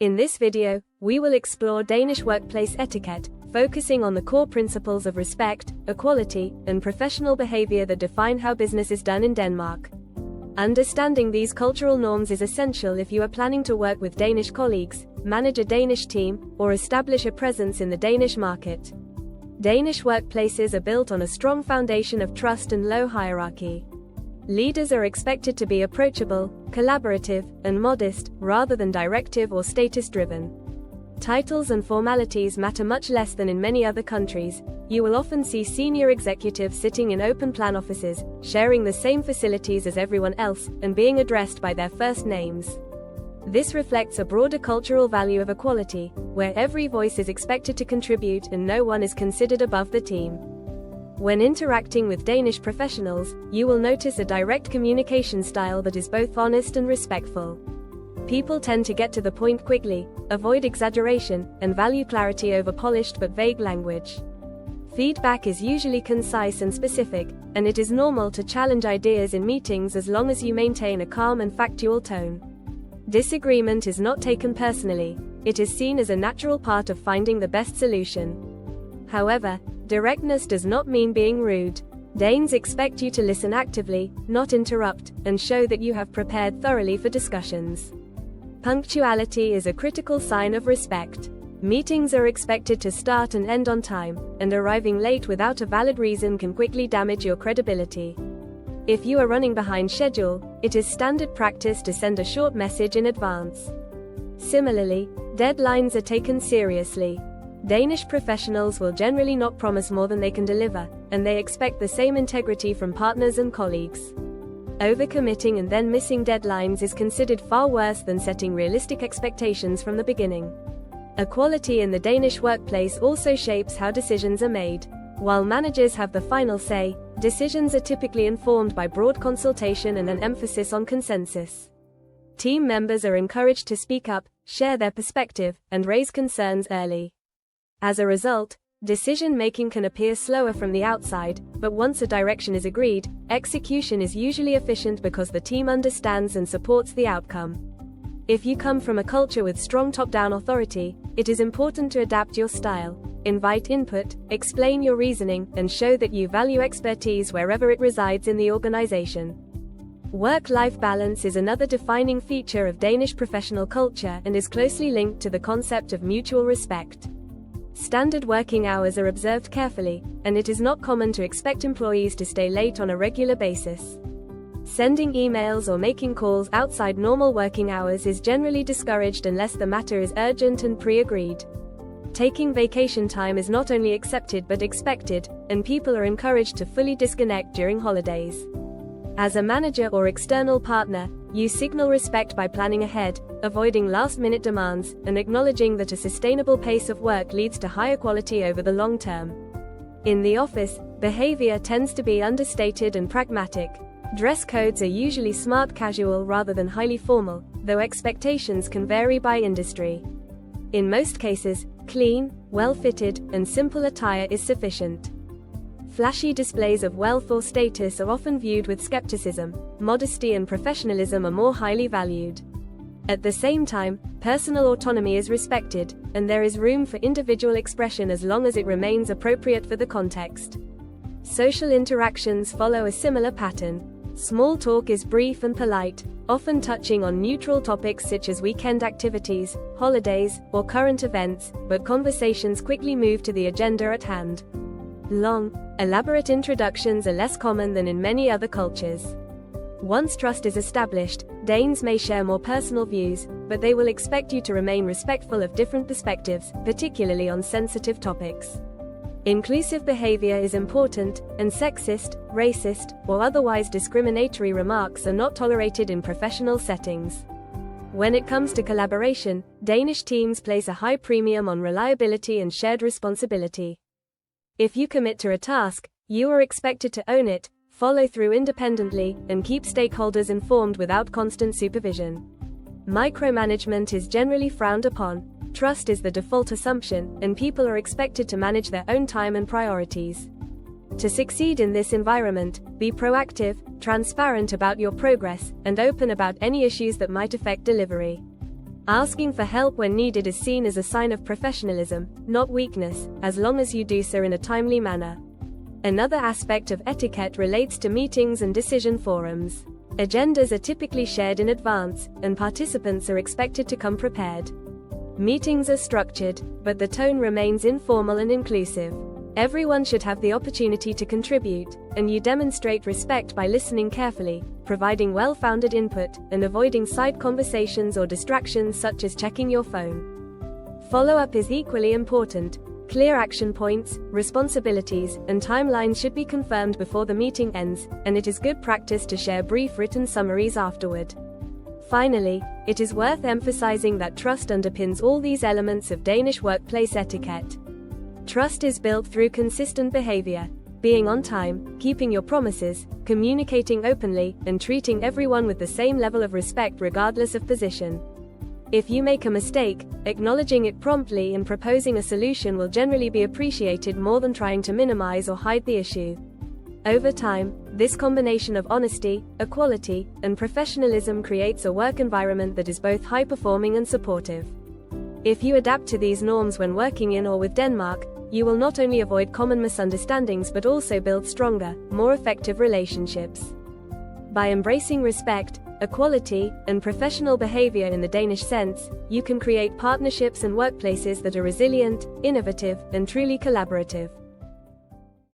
In this video, we will explore Danish workplace etiquette, focusing on the core principles of respect, equality, and professional behavior that define how business is done in Denmark. Understanding these cultural norms is essential if you are planning to work with Danish colleagues, manage a Danish team, or establish a presence in the Danish market. Danish workplaces are built on a strong foundation of trust and low hierarchy. Leaders are expected to be approachable, collaborative, and modest, rather than directive or status-driven. Titles and formalities matter much less than in many other countries. You will often see senior executives sitting in open-plan offices, sharing the same facilities as everyone else, and being addressed by their first names. This reflects a broader cultural value of equality, where every voice is expected to contribute and no one is considered above the team. When interacting with Danish professionals, you will notice a direct communication style that is both honest and respectful. People tend to get to the point quickly, avoid exaggeration, and value clarity over polished but vague language. Feedback is usually concise and specific, and it is normal to challenge ideas in meetings as long as you maintain a calm and factual tone. Disagreement is not taken personally. It is seen as a natural part of finding the best solution. However, directness does not mean being rude. Danes expect you to listen actively, not interrupt, and show that you have prepared thoroughly for discussions. Punctuality is a critical sign of respect. Meetings are expected to start and end on time, and arriving late without a valid reason can quickly damage your credibility. If you are running behind schedule, it is standard practice to send a short message in advance. Similarly, deadlines are taken seriously. Danish professionals will generally not promise more than they can deliver, and they expect the same integrity from partners and colleagues. Overcommitting and then missing deadlines is considered far worse than setting realistic expectations from the beginning. Equality in the Danish workplace also shapes how decisions are made. While managers have the final say, decisions are typically informed by broad consultation and an emphasis on consensus. Team members are encouraged to speak up, share their perspective, and raise concerns early. As a result, decision-making can appear slower from the outside, but once a direction is agreed, execution is usually efficient because the team understands and supports the outcome. If you come from a culture with strong top-down authority, it is important to adapt your style, invite input, explain your reasoning, and show that you value expertise wherever it resides in the organization. Work-life balance is another defining feature of Danish professional culture and is closely linked to the concept of mutual respect. Standard working hours are observed carefully, and it is not common to expect employees to stay late on a regular basis. Sending emails or making calls outside normal working hours is generally discouraged unless the matter is urgent and pre-agreed. Taking vacation time is not only accepted but expected, and people are encouraged to fully disconnect during holidays. As a manager or external partner, you signal respect by planning ahead, avoiding last-minute demands, and acknowledging that a sustainable pace of work leads to higher quality over the long term. In the office, behavior tends to be understated and pragmatic. Dress codes are usually smart casual rather than highly formal, though expectations can vary by industry. In most cases, clean, well-fitted, and simple attire is sufficient. Flashy displays of wealth or status are often viewed with skepticism. Modesty and professionalism are more highly valued. At the same time, personal autonomy is respected, and there is room for individual expression as long as it remains appropriate for the context. Social interactions follow a similar pattern. Small talk is brief and polite, often touching on neutral topics such as weekend activities, holidays, or current events, but conversations quickly move to the agenda at hand. Long, elaborate introductions are less common than in many other cultures. Once trust is established, Danes may share more personal views, but they will expect you to remain respectful of different perspectives, particularly on sensitive topics. Inclusive behavior is important, and sexist, racist, or otherwise discriminatory remarks are not tolerated in professional settings. When it comes to collaboration, Danish teams place a high premium on reliability and shared responsibility. If you commit to a task, you are expected to own it, follow through independently, and keep stakeholders informed without constant supervision. Micromanagement is generally frowned upon. Trust is the default assumption, and people are expected to manage their own time and priorities. To succeed in this environment, be proactive, transparent about your progress, and open about any issues that might affect delivery. Asking for help when needed is seen as a sign of professionalism, not weakness, as long as you do so in a timely manner. Another aspect of etiquette relates to meetings and decision forums. Agendas are typically shared in advance, and participants are expected to come prepared. Meetings are structured, but the tone remains informal and inclusive. Everyone should have the opportunity to contribute, and you demonstrate respect by listening carefully, providing well-founded input, and avoiding side conversations or distractions such as checking your phone. Follow-up is equally important. Clear action points, responsibilities, and timelines should be confirmed before the meeting ends, and it is good practice to share brief written summaries afterward. Finally, it is worth emphasizing that trust underpins all these elements of Danish workplace etiquette. Trust is built through consistent behavior, being on time, keeping your promises, communicating openly, and treating everyone with the same level of respect regardless of position. If you make a mistake, acknowledging it promptly and proposing a solution will generally be appreciated more than trying to minimize or hide the issue. Over time, this combination of honesty, equality, and professionalism creates a work environment that is both high-performing and supportive. If you adapt to these norms when working in or with Denmark, you will not only avoid common misunderstandings but also build stronger, more effective relationships. By embracing respect, equality, and professional behavior in the Danish sense, you can create partnerships and workplaces that are resilient, innovative, and truly collaborative.